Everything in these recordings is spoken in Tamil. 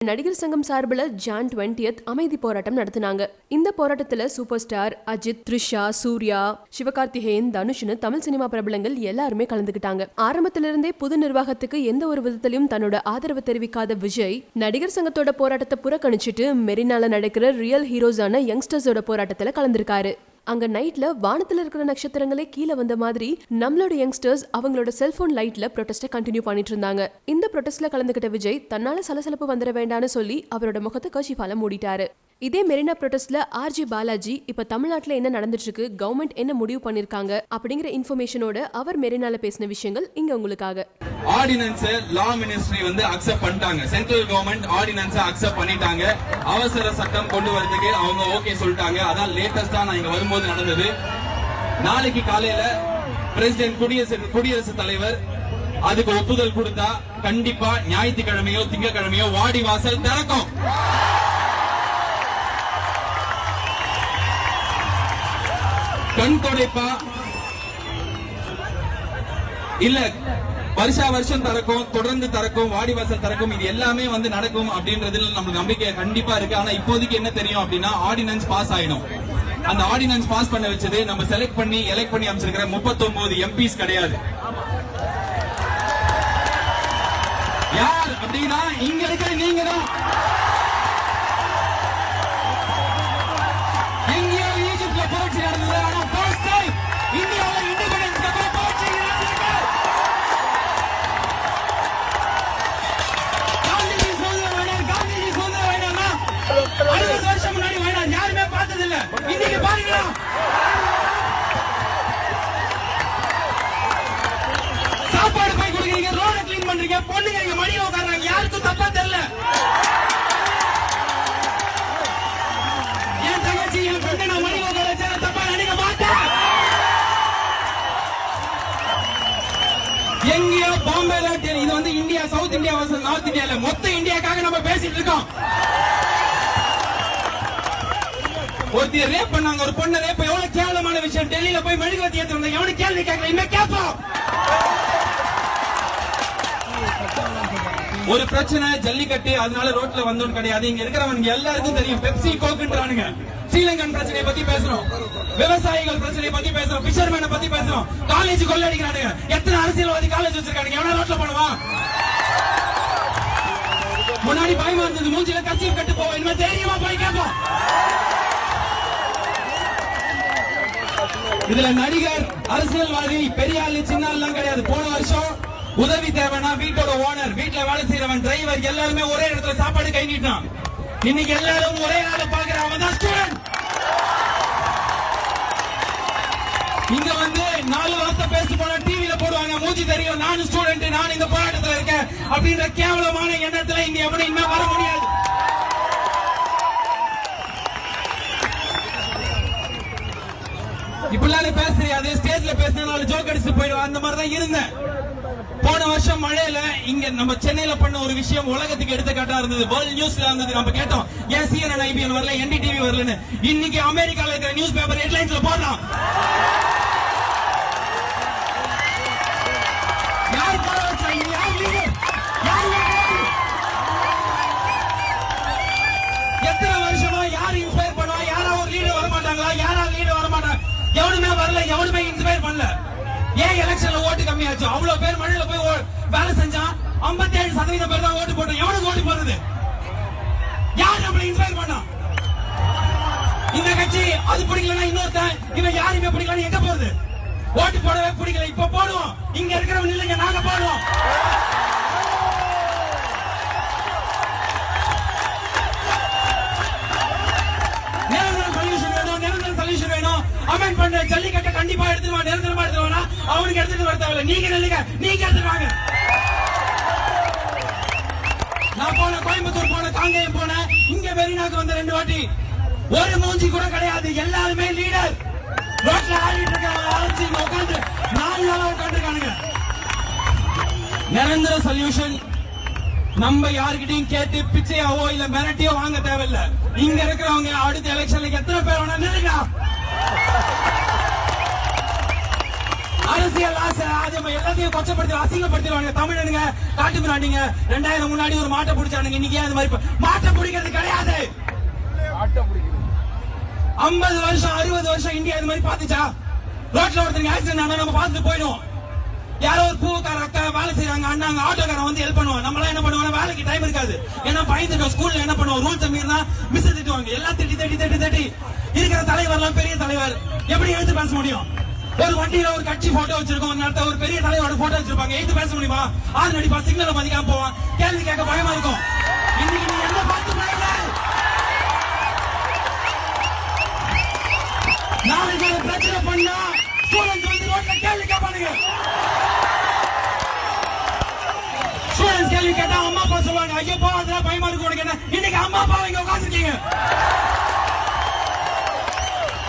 நடிகர் சங்கம் சார்பில் ஜான் 20th அமைதி போராட்டம் நடத்தினாங்க. இந்த போராட்டத்துல சூப்பர் ஸ்டார் அஜித், த்ரிஷா, சூர்யா, சிவகார்த்திகேயன், தனுஷ்னு தமிழ் சினிமா பிரபலங்கள் எல்லாருமே கலந்துக்கிட்டாங்க. ஆரம்பத்திலிருந்தே புது நிர்வாகத்துக்கு எந்த ஒரு விதத்திலையும் தன்னோட ஆதரவு தெரிவிக்காத விஜய் நடிகர் சங்கத்தோட போராட்டத்தை புறக்கணிச்சிட்டு மெரினால நடக்கிற ரியல் ஹீரோஸான யங்ஸ்டர்ஸோட போராட்டத்துல கலந்திருக்காரு. அங்க நைட்ல வானத்துல இருக்கிற நட்சத்திரங்களே கீழே வந்த மாதிரி நம்மளோட யங்ஸ்டர்ஸ் அவங்களோட செல்போன் லைட்ல ப்ரொடெஸ்ட கண்டினியூ பண்ணிட்டு இருந்தாங்க. இந்த ப்ரொடெஸ்ட்ல கலந்துகிட்ட விஜய் தன்னால சலசலப்பு வந்துட வேண்டாம்னு சொல்லி அவரோட முகத்தை கர்ச்சீஃபால மூடிட்டாரு. இதே மெரினா ப்ரொடெஸ்ட்ல ஆர்ஜி பாலாஜி இப்ப தமிழ்நாட்டுல என்ன நடந்துட்டு இருக்கு, கவர்மெண்ட் என்ன முடிவு பண்ணிருக்காங்க அப்படிங்கிற இன்ஃபர்மேஷனோட அவர் மெரினால பேசின விஷயங்கள் இங்க உங்களுக்காக. ஆர்டினன்ஸ் லா மினிஸ்ட்ரி வந்து அக்செப்ட் பண்ணிட்டாங்க. சென்ட்ரல் கவர்மெண்ட் ஆர்டினன்ஸ் அக்செப்ட் பண்ணிட்டாங்க. அவசர சட்டம் கொண்டு வரதுக்கு அவங்க ஓகே சொல்லிட்டாங்க. அதான் லேட்டஸ்டா நான் இங்க வரும்போது நடந்தது. நாளைக்கு காலையில பிரசிடென்ட் குடியரசுத் தலைவர் அதுக்கு ஒப்புதல் கொடுத்தா கண்டிப்பா ஞாயிற்றுக்கிழமையோ திங்கக்கிழமையோ வாடி வாசல் திறக்கும். கண் தொடைப்பா இல்ல வருஷம் திறக்கும், தொடர்ந்து திறக்கும், வாடிவாசல் திறக்கும், இது எல்லாமே வந்து நடக்கும் அப்படின்றதுல நமக்கு நம்பிக்கை கண்டிப்பா இருக்கு. ஆனா இப்போதைக்கு என்ன தெரியும் அப்படின்னா ஆர்டினன்ஸ் பாஸ் ஆயிடும். அந்த ஆர்டினன்ஸ் பாஸ் பண்ண வச்சது நம்ம எலெக்ட் பண்ணி அமைச்சிருக்கிற 39 எம்பிஸ் கிடையாது. யார் அப்படின்னா இங்க இருக்கிற நீங்க தான். எங்கேயோ ஈஜிப்ட்ல புரட்சி நடந்தது, ஆனா ஃபர்ஸ்ட் டைம் இந்தியாவில் இண்டிபெண்டன்ஸ் அப்புறம் புரட்சி நடந்திருக்கு. காந்திஜி சுதந்திர வேண்டாம்னா 60 வருஷம் முன்னாடி வேண்டாம் யாருமே பார்த்தது இல்ல. இன்னைக்கு பாருங்க, சாப்பாடு போய் கொடுக்குறீங்க, ரோட கிளீன் பண்றீங்க, பொண்ணுங்க இங்க மடியில உட்கார்றாங்க, யாருக்கும் தப்பா தெரியல. என் தங்கச்சி என் பொண்ணு நான் மடியில உட்கார வச்சா தப்பா நினைக்க மாட்டேன். எங்கேயோ பாம்பேல இது வந்து India, south India versus north இந்தியால மொத்த இந்தியாக்காக நம்ம பேசிட்டு இருக்கோம். ஒருத்தி ரேப் பண்ணாங்க, ஒரு பொண்ணு ரேப், எவ்வளவு கேவலமான விஷயம். டெல்லியில போய் மெழுகுவர்த்தி ஏத்தி வந்தாங்க, எவனு கேள்வி கேட்கல, இனிமே கேட்போம். ஒரு பிரச்சனை ஜல்லிக்கட்டு, அதனால ரோட்ல வந்தோம் கிடையாது. இங்க இருக்கிறவங்க எல்லாருக்கும் தெரியும், பெப்சி கோக்குன்றானுங்க. ஸ்ரீலங்கன் பிரச்சனையை பத்தி பேசுறோம், விவசாயிகள் பிரச்சனையை பத்தி பேசுறோம், பிஷர்மேனை பத்தி பேசுறோம், காலேஜ் கொள்ளடிக்கிறானுங்க. எத்தனை அரசியல்வாதி காலேஜ் வச்சிருக்கானுங்க, எவனா ரோட்ல பண்ணுவான்? முன்னாடி பயமா இருந்தது, மூஞ்சில கட்சியை கட்டு போவோம், இனிமே தைரியமா போய் கேட்போம். இதுல நடிகர், அரசியல்வாதி, பெரிய ஆளு, சின்ன ஆள் கிடையாது. போன வருஷம் உதவி தேவைன்னா வீட்டோட ஓனர், வீட்டுல வேலை செய்யறவன், டிரைவர் எல்லாருமே ஒரே இடத்துல சாப்பாடு கை நீட்டான். இன்னைக்கு எல்லாரும் ஒரே நாள பாக்குறவன் தான் ஸ்டூடெண்ட். இங்க வந்து 4 வார்த்தை பேசி போனா டிவில போடுவாங்க, மூஞ்சி தெரியும், நான் ஸ்டூடெண்ட், நான் இந்த போராட்டத்துல இருக்கேன் அப்படின்ற கேவலமான எண்ணத்துல இங்க எவனும் இனிமே வர முடியாது. இப்படிலாம் பேசுறீங்க, அதே ஸ்டேஜ்ல பேசினாலும் ஜோக் அடிச்சு போயிடுவா. அந்த மாதிரிதான் இருந்தேன். போன வருஷம் மழையில இங்க நம்ம சென்னையில பண்ண ஒரு விஷயம் உலகத்துக்கு எடுத்துக்காட்டா இருந்தது. வேர்ல்ட் நியூஸ்ல இருந்தது. நம்ம கேட்டோம், ஏன் CNN IBN வரல, NDTV வரலன்னு. இன்னைக்கு அமெரிக்கால இருக்கிற நியூஸ் பேப்பர் ஹெட்லைன்ஸ்ல போடலாம். யார் போட வச்சா? யார் லீடர்? எத்தனை வருஷமா யார் இன்ஸ்பயர் பண்ணுவா? யாரா ஒரு லீடர் வர மாட்டாங்களா? யாரா லீடர் வர மாட்டாங்க? எவனுமே வரல, எவனுமே இன்ஸ்பயர் பண்ணல. ஏன் எலெக்ஷன்ல ஓட்டு கம்மியாச்சு? அவ்வளவு பேர் மழையில போய் வேலை செஞ்சான், 57% பேர் தான் ஓட்டு போட்டோம். எவனுக்கு ஓட்டு போறது? யார் நம்மளை இன்ஸ்பயர் பண்ணா? இந்த கட்சி அது பிடிக்கலன்னா இன்னொருத்தன், இவன் யாருமே பிடிக்கலன்னு எங்க போறது? ஓட்டு போடவே பிடிக்கல, இப்ப போடுவோம். இங்க இருக்கிறவங்க இல்லைங்க, நாங்க போடுவோம். சொல்யூஷன் வேணும். அமெண்ட் பண்ண ஜல்லிக்கட்டை கண்டிப்பா எடுத்துருவா, நிரந்தரமா எடுத்துருவானா? அவனுக்கு எடுத்துட்டு வர தேவையில்ல, நீங்க நில்லுங்க, நீங்க எடுத்துருவாங்க. நான் போன கோயம்புத்தூர் போன, காங்கேயம் போன, இங்க மெரினாக்கு வந்த 2 வாட்டி ஒரு மூஞ்சி கூட கிடையாது. எல்லாருமே லீடர். ரோட்ல ஆடிட்டு இருக்காங்க, ஆரம்பிச்சு இங்க உட்காந்து 4 நாளா உட்காந்துருக்கானுங்க. நிரந்தர சொல்யூஷன் நம்ம யாருக்கிட்டையும் கேட்டு பிச்சையாவோ இல்ல மிரட்டியோ வாங்க தேவையில்ல. இங்க இருக்கிறவங்க அடுத்த எலெக்ஷன்ல எத்தனை பேர் வேணா நில்லுங்க. அரசியல் ஆசை அது எல்லாத்தையும் கொச்சப்படுத்தி அசிங்கப்படுத்திடுவாங்க. தமிழனுங்க காட்டு மிராண்டிங்க 2000 முன்னாடி ஒரு மாட்டை பிடிச்சானுங்க, இன்னைக்கு அந்த மாதிரி மாட்டை பிடிக்கிறது கிடையாது. 50 வருஷம் 60 வருஷம் இந்தியா இந்த மாதிரி பாத்துச்சா? ரோட்ல ஒருத்தருக்கு ஆக்சிடென்ட் ஆனா நம்ம பார்த்துட்டு போயிடும். யாரோ ஒரு பூக்கார அக்கா வேலை செய்யறாங்க, அண்ணாங்க ஆட்டோக்காரன் வந்து ஹெல்ப் பண்ணுவாங்க. நம்மளாம் என்ன பண்ணுவாங்க, வேலைக்கு டைம் இருக்காது, ஏன்னா பயந்துட்டோம். ஸ்கூல்ல என்ன பண்ணுவோம், ரூல்ஸ் மீறினா மிஸ் திட்டுவாங்க. எல்லாம் திட்டி இருக்கிற தலைவர்லாம் பெரிய தலைவர் எப்படி எழுத்து பேச முடியும்? ஒரு வண்டியில ஒரு கட்சி போட்டோ வச்சிருக்கோம், ஒரு நேரத்தை ஒரு பெரிய தலைவரோட போட்டோ வச்சிருப்பாங்க, எழுத்து பேச முடியுமா? ஆறு நடிப்பா, சிக்னல் மதிக்காம போவான், கேள்வி கேட்க பயமா இருக்கும். இன்னைக்கு நீ என்ன பார்த்து நாளைக்கு ஒரு பிரச்சனை பண்ணா ஸ்டூடெண்ட்ஸ் வந்து ரோட்ல கேள்வி கேட்பானுங்க. ஸ்டூடெண்ட்ஸ் கேள்வி கேட்டா அம்மா அப்பா சொல்லுவாங்க, ஐயோ போவாதா பயமா இருக்கு உனக்கு என்ன? இன்னைக்கு அம்மா அப்பா இங்க உட்காந்துருக்கீங்க.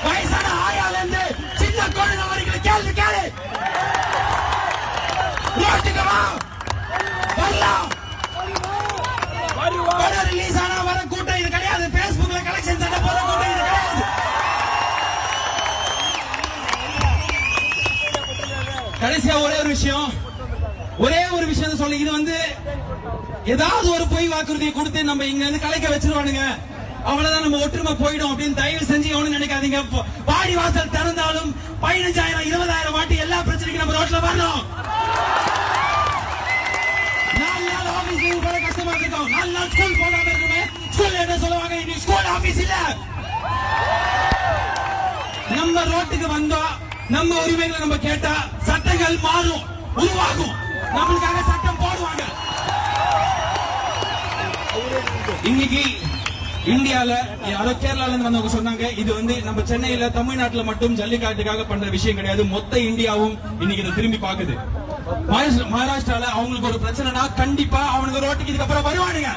வயசான ஆயால இருந்து சின்ன குழந்தை வரைக்கும் கேள்வி கேளு. ரோட்டுக்கு வா, வரலாம். படம் ரிலீஸ் ஆனா வர கூட்டம் இது கிடையாது. பேஸ்புக்ல கலெக்ஷன் சண்டை போற கூட்டம் இது கிடையாது. கடைசியா ஒரே ஒரு விஷயம் சொல்ல, இது வந்து ஏதாவது ஒரு பொய் வாக்குறுதியை கொடுத்து நம்ம இங்க இருந்து கலைக்க வச்சிருவானுங்க, அவ்வளவுதான் நம்ம ஒற்றுமை போயிடும் அப்படின்னு தயவு செஞ்சு எவனும் நினைக்காதீங்க. வாடி வாசல் திறந்தாலும் 15,000 20,000 வாட்டி எல்லா பிரச்சனைக்கும் நம்ம ரோட்ல வரணும். 4 நாள் ஆபீஸ் லீவ் போட கஷ்டமா இருக்கும், 4 நாள் ஸ்கூல் போகாம இருக்குமே. ஸ்கூல்ல என்ன சொல்லுவாங்க, இன்னைக்கு ஸ்கூல் ஆபீஸ் இல்ல. நம்ம ரோட்டுக்கு வந்தோம், நம்ம உரிமைகளை நம்ம கேட்டா சட்டங்கள் மாறும், உருவாகும், நம்மளுக்காக சட்டம் போடுவாங்க. இன்னைக்கு இந்தியால யாரோ கேரளால இருந்து வந்தவங்க சொன்னாங்க, இது வந்து நம்ம சென்னையில தமிழ்நாட்டுல மட்டும் ஜல்லிக்காட்டுக்காக பண்ற விஷயம் கிடையாது, மொத்த இந்தியாவும் இன்னைக்கு இதை திரும்பி பாக்குது. மகாராஷ்டிரால அவங்களுக்கு ஒரு பிரச்சனைனா கண்டிப்பா அவனுக்கு ரோட்டுக்கு இதுக்கப்புறம் வருவானுங்க.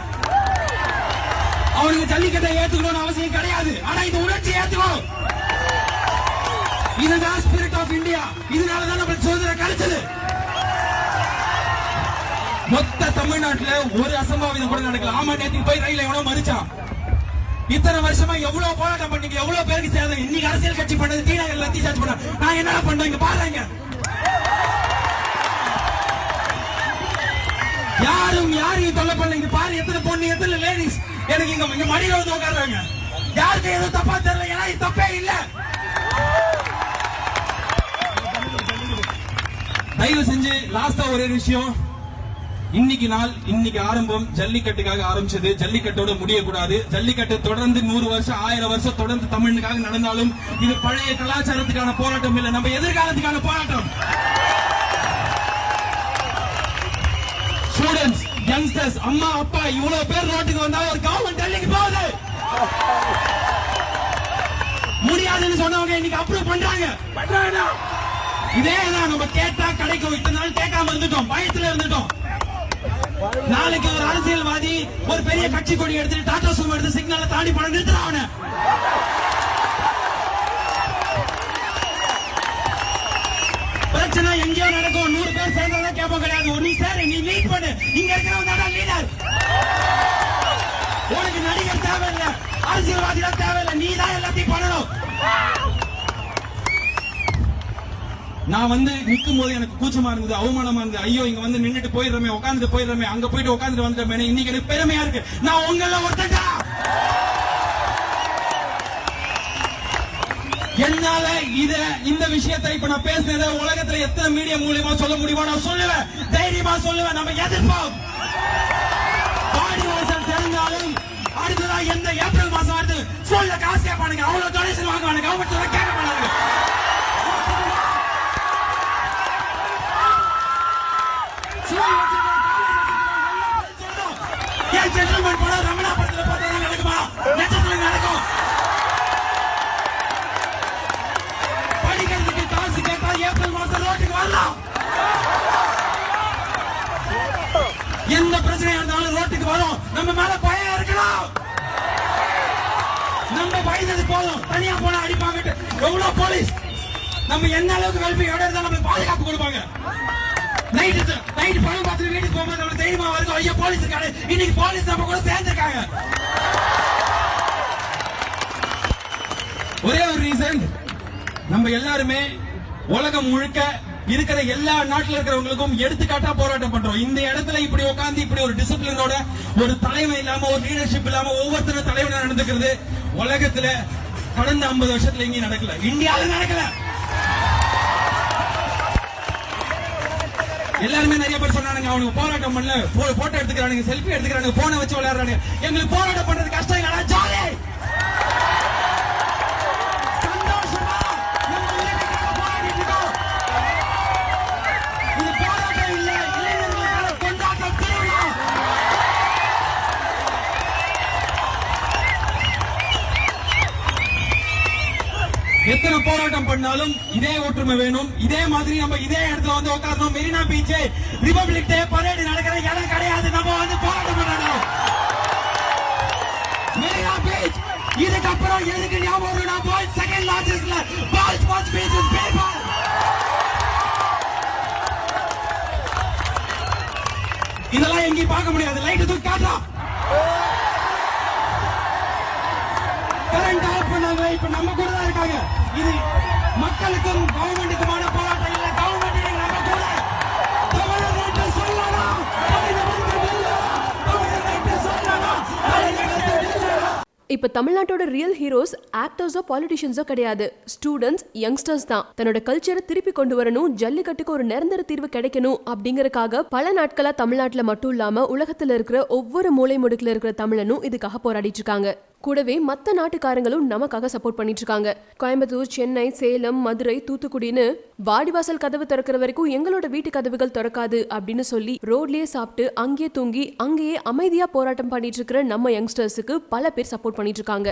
அவனுக்கு ஜல்லிக்கட்டை ஏத்துக்கணும்னு அவசியம் கிடையாது, ஆனா இந்த உணர்ச்சி ஏத்துக்கணும். இதுதான் ஸ்பிரிட் ஆஃப் இந்தியா. இதனாலதான் நம்மளுக்கு சுதந்திரம் கிடைச்சது. மொத்த தமிழ்நாட்டுல ஒரு அசம்பாவிதம் கூட நடக்கல. ஆமா, நேற்று போய் ரயில எவனோ மறிச்சான். இத்தனை வருஷமா எவ்வளவு போராட்டம் பண்ணீங்க, எவ்வளவு பேருக்கு சேதம். இன்னைக்கு அரசியல் கட்சி பண்ணது தீனகர் லத்தி சார்ஜ் பண்ண நான் என்ன பண்றேன் இங்க பாருங்க. யாரையும் தொல்லை பண்ணல. இங்க பாரு எத்தனை பொண்ணு எத்தனை லேடிஸ் எனக்கு இங்க மடியில வந்து உட்கார்றாங்க. யாருக்கு எதுவும் தப்பா தெரியல, ஏன்னா இது தப்பே இல்ல. தயவு செஞ்சு லாஸ்டா ஒரே விஷயம், இன்னைக்கு ஆரம்பம் ஜல்லிக்கட்டுக்காக ஆரம்பிச்சது, ஜல்லிக்கட்டோட முடியக்கூடாது. ஜல்லிக்கட்டு தொடர்ந்து 100 வருஷம் 1000 வருஷம் தொடர்ந்து தமிழுக்காக நடந்தாலும் இது பழைய கலாச்சாரத்துக்கான போராட்டம் இல்ல, நம்ம எதிர்காலத்துக்கான போராட்டம். ஸ்டூடெண்ட்ஸ், யங்ஸ்டர்ஸ், அம்மா அப்பா இவ்வளவு பேர் ரோட்டுக்கு வந்தா ஒரு கவர்மெண்ட் டெல்லிக்கு போகுது. முடியாதுன்னு சொன்னவங்க இன்னைக்கு அப்ரூவ் பண்றாங்க. இதேதான் நம்ம கேட்டா கிடைக்கும். இத்தனை நாள் கேட்காம இருந்துட்டோம், பயத்துல இருந்துட்டோம். நாளைக்கு ஒரு அரசியல்வாதி ஒரு பெரிய கட்சி கொடி எடுத்துட்டு டாடா சுமோ எடுத்து சிக்னலை தாண்டி பணம் நிறுத்துறான். அவனை பிரச்சனை எங்கேயோ நடக்கும், 100 பேர் சேர்ந்தாதான் கேட்போம் கிடையாது. நீ சரி, நீ லீட் பண்ணு, இங்க இருக்கிறவங்க லீடர். உனக்கு நடிகர் தேவையில்லை, அரசியல்வாதிகள் தேவையில்லை, நீ தான் எல்லாத்தையும் பண்ணணும். நான் வந்து நிக்கும் போது எனக்கு கூச்சமா இருந்தது, அவமானமா இருந்தது. ஐயோ, இங்க வந்து நின்னுட்டு போயிடுறமே, உட்காந்துட்டு போயிடுறமே, அங்க போயிட்டு உட்காந்துட்டு வந்துட்டோமே. இன்னைக்கு எனக்கு பெருமையா இருக்கு, நான் உங்கள ஒருத்தா. என்னால இந்த விஷயத்தை இப்ப நான் பேசினத உலகத்துல எத்தனை மீடியா மூலியமா சொல்ல முடியுமோ நான் சொல்லுவேன், தைரியமா சொல்லுவேன். நம்ம எதிர்ப்போம். பாடி வாசல் தெரிந்தாலும் அடுத்ததா எந்த ஏப்ரல் மாசம் வருது ஸ்கூல்ல காசு கேட்பானுங்க, அவ்வளவு டொனேஷன் வாங்குவானுங்க, கவர்மெண்ட் கேட்க மாட்டாங்க. ஜென்டில்மேன் படம் ரமணா படத்துல பார்த்தா நடக்குமா? நட்சத்திரம் நடக்கும். படிக்கிறதுக்கு காசு கேட்டா ஏப்ரல் மாசம் ரோட்டுக்கு வரலாம். எந்த பிரச்சனையா இருந்தாலும் ரோட்டுக்கு வரும். நம்ம மேல பயம் இருக்கணும். நம்ம பயந்தது போதும், தனியா போனா அடிப்பாங்க. எவ்வளவு போலீஸ் நம்ம என்ன அளவுக்கு கல்வி எவ்வளவு இருந்தாலும் நம்மளுக்கு பாதுகாப்பு கொடுப்பாங்க. நைட் படம் பார்த்துட்டு வீட்டுக்கு போகும்போது நம்ம தைரியமா வருது, ஐயா போலீஸ் இருக்காரு. இன்னைக்கு போலீஸ் நம்ம கூட சேர்ந்திருக்காங்க. ஒரே ஒரு ரீசன், நம்ம எல்லாருமே உலகம் முழுக்க இருக்கிற எல்லா நாட்டுல இருக்கிறவங்களுக்கும் எடுத்துக்காட்டா போராட்டம் பண்றோம். இந்த இடத்துல இப்படி உட்கார்ந்து இப்படி ஒரு டிசிப்ளினோட, ஒரு தலைமை இல்லாம, ஒரு லீடர்ஷிப் இல்லாம ஒவ்வொருத்தரும் தலைவனா நடந்துக்கிறது உலகத்துல கடந்த 50 வருஷத்துல எங்கேயும் நடக்கல, இந்தியாவில நடக்கல. எல்லாருமே நிறைய பேர் சொன்னானுங்க, அவனுக்கு போராட்டம் பண்ணல, போட்டோ எடுத்துக்கிறானுங்க, செல்ஃபி எடுத்துக்கிறானுங்க, போனை வச்சு விளையாடுறானுங்க. எங்களுக்கு போராட்டம் பண்றது கஷ்டம் இல்லடா, ஜாலி. சந்தோஷமா நம்ம உரிமைக்காக போராடிட்டு இருக்கோம். இது போராட்டம் இல்ல, இளைஞர்களுக்கான கொண்டாட்ட திருவிழா. எத்தனை போராட்டம் பண்ணாலும் இதே ஒற்றுமை வேணும். இதே மாதிரி நம்ம இதே இடத்துல வந்து உட்காரணும். மெரினா பீச் ரிபப்ளிக் டே பரேடு நடக்கிற இடம் கிடையாது. நம்ம வந்து போராட்டம் பண்ணணும். மெரினா பீச் இதுக்கப்புறம் எதுக்கு ஞாபகம்? வேர்ல்ட் செகண்ட் லார்ஜஸ்ட்ல boys watch beach is paper. இதெல்லாம் எங்கேயும் பார்க்க முடியாது. லைட் தூக்கி காட்டா. கரண்ட் ஆஃப் பண்ணாங்க. இப்ப நம்ம கூட தான் இருக்காங்க. இது மக்களுக்கும் கவர்மெண்ட்டுக்குமான போராட்டம் இல்ல. கவர்மெண்ட் நம்ம கூட. தமிழக சொல்லலாம், இப்ப தமிழ்நாட்டோட ரியல் ஹீரோஸ் ஆக்டர்ஸோ பாலிட்டிஷியன்ஸோ கிடையாது, ஸ்டூடெண்ட்ஸ், யங்ஸ்டர்ஸ் தான். தன்னோட கல்ச்சரை திருப்பி கொண்டு வரணும், ஜல்லிக்கட்டுக்கு ஒரு நிரந்தர தீர்வு கிடைக்கணும் அப்படிங்கறக்காக பல நாட்களா தமிழ்நாட்டுல மட்டும் இல்லாம உலகத்துல இருக்கிற ஒவ்வொரு மூலை முடுக்குல இருக்கிற தமிழனும் இதுக்காக போராடிட்டு இருக்காங்க. கூடவே மத்த நாட்டுக்காரங்களும் நமக்காக சப்போர்ட் பண்ணிட்டு இருக்காங்க. கோயம்புத்தூர், சென்னை, சேலம், மதுரை, தூத்துக்குடின்னு வாடிவாசல் கதவு திறக்கிற வரைக்கும் எங்களோட வீட்டு கதவுகள் திறக்காது அப்படின்னு சொல்லி ரோட்லயே சாப்பிட்டு அங்கேயே தூங்கி அங்கேயே அமைதியா போராட்டம் பண்ணிட்டு இருக்கிற நம்ம யங்ஸ்டர்ஸுக்கு பல பேர் சப்போர்ட் பண்ணிட்டு இருக்காங்க.